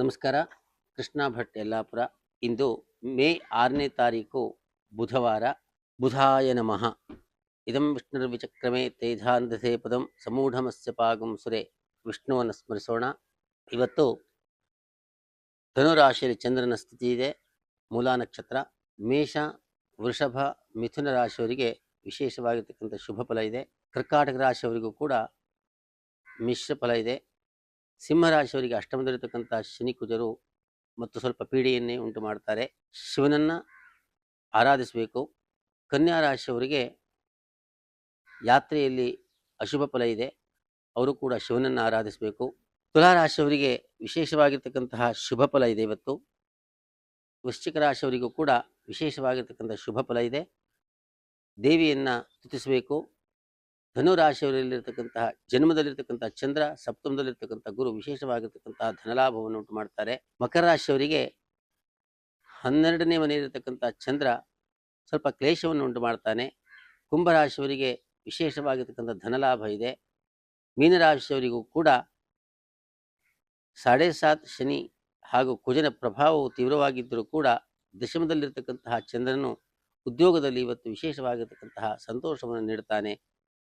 ನಮಸ್ಕಾರ. ಕೃಷ್ಣ ಭಟ್ ಯಲ್ಲಾಪುರ. ಇಂದು ಮೇ 6ನೇ ತಾರೀಕು ಬುಧವಾರ. ಬುಧಾಯ ನಮಃ. ಇದಂ ವಿಷ್ಣುರ್ವಿಚಕ್ರಮೇ ತೇಜಾಂಧಸೇ ಪದಂ ಸಮೂಢಮಸ್ಯ ಪಾಗಂ ಸುರೆ. ವಿಷ್ಣುವನ್ನು ಸ್ಮರಿಸೋಣ. ಇವತ್ತು ಧನುರಾಶಿಯಲ್ಲಿ ಚಂದ್ರನ ಸ್ಥಿತಿ ಇದೆ. ಮೂಲಾ ನಕ್ಷತ್ರ. ಮೇಷ, ವೃಷಭ, ಮಿಥುನ ರಾಶಿಯವರಿಗೆ ವಿಶೇಷವಾಗಿರ್ತಕ್ಕಂಥ ಶುಭ ಫಲ ಇದೆ. ಕರ್ಕಾಟಕ ರಾಶಿಯವರಿಗೂ ಕೂಡ ಮಿಶ್ರ ಫಲ ಇದೆ. ಸಿಂಹರಾಶಿಯವರಿಗೆ ಅಷ್ಟಮದಲ್ಲಿರ್ತಕ್ಕಂಥ ಶನಿ ಕುಜರು ಮತ್ತು ಸ್ವಲ್ಪ ಪೀಡೆಯನ್ನೇ ಉಂಟು ಮಾಡ್ತಾರೆ. ಶಿವನನ್ನು ಆರಾಧಿಸಬೇಕು. ಕನ್ಯಾ ರಾಶಿಯವರಿಗೆ ಯಾತ್ರೆಯಲ್ಲಿ ಅಶುಭ ಫಲ ಇದೆ, ಅವರು ಕೂಡ ಶಿವನನ್ನು ಆರಾಧಿಸಬೇಕು. ತುಲಾ ರಾಶಿಯವರಿಗೆ ವಿಶೇಷವಾಗಿರ್ತಕ್ಕಂತಹ ಶುಭ ಫಲ ಇದೆ ಇವತ್ತು. ವೃಶ್ಚಿಕ ರಾಶಿಯವರಿಗೂ ಕೂಡ ವಿಶೇಷವಾಗಿರ್ತಕ್ಕಂಥ ಶುಭ ಫಲ ಇದೆ, ದೇವಿಯನ್ನು ಸ್ತುತಿಸಬೇಕು. ಧನುರಾಶಿಯವರಲ್ಲಿರ್ತಕ್ಕಂತಹ ಜನ್ಮದಲ್ಲಿರ್ತಕ್ಕಂಥ ಚಂದ್ರ, ಸಪ್ತಮದಲ್ಲಿರ್ತಕ್ಕಂಥ ಗುರು ವಿಶೇಷವಾಗಿರ್ತಕ್ಕಂತಹ ಧನಲಾಭವನ್ನು ಉಂಟು ಮಾಡ್ತಾರೆ. ಮಕರ ರಾಶಿಯವರಿಗೆ 12ನೇ ಮನೆಯಲ್ಲಿರ್ತಕ್ಕಂಥ ಚಂದ್ರ ಸ್ವಲ್ಪ ಕ್ಲೇಶವನ್ನು ಉಂಟು ಮಾಡ್ತಾನೆ. ಕುಂಭರಾಶಿಯವರಿಗೆ ವಿಶೇಷವಾಗಿರ್ತಕ್ಕಂಥ ಧನಲಾಭ ಇದೆ. ಮೀನರಾಶಿಯವರಿಗೂ ಕೂಡ 7.5 ಶನಿ ಹಾಗೂ ಕುಜನ ಪ್ರಭಾವವು ತೀವ್ರವಾಗಿದ್ದರೂ ಕೂಡ ದಶಮದಲ್ಲಿರ್ತಕ್ಕಂತಹ ಚಂದ್ರನು ಉದ್ಯೋಗದಲ್ಲಿ ಇವತ್ತು ವಿಶೇಷವಾಗಿರ್ತಕ್ಕಂತಹ ಸಂತೋಷವನ್ನು ನೀಡುತ್ತಾನೆ.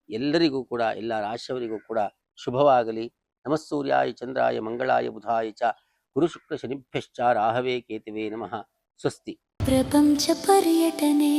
ಎಲ್ಲರಿಗೂ ಕೂಡ, ಎಲ್ಲ ರಾಶಿಯವರಿಗೂ ಕೂಡ ಶುಭವಾಗಲಿ. ನಮಸ್ಸೂರ್ಯಾಯ ಚಂದ್ರಾಯ ಮಂಗಳಾಯ ಬುಧಾಯ ಚ ಗುರು ಶುಕ್ರ ಶನಿಭ್ಯಶ್ಚ ರಾಹವೇ ಕೇತುವೇ ನಮಃ. ಸ್ವಸ್ತಿ. ಪ್ರಪಂಚ ಪರ್ಯಟನೆ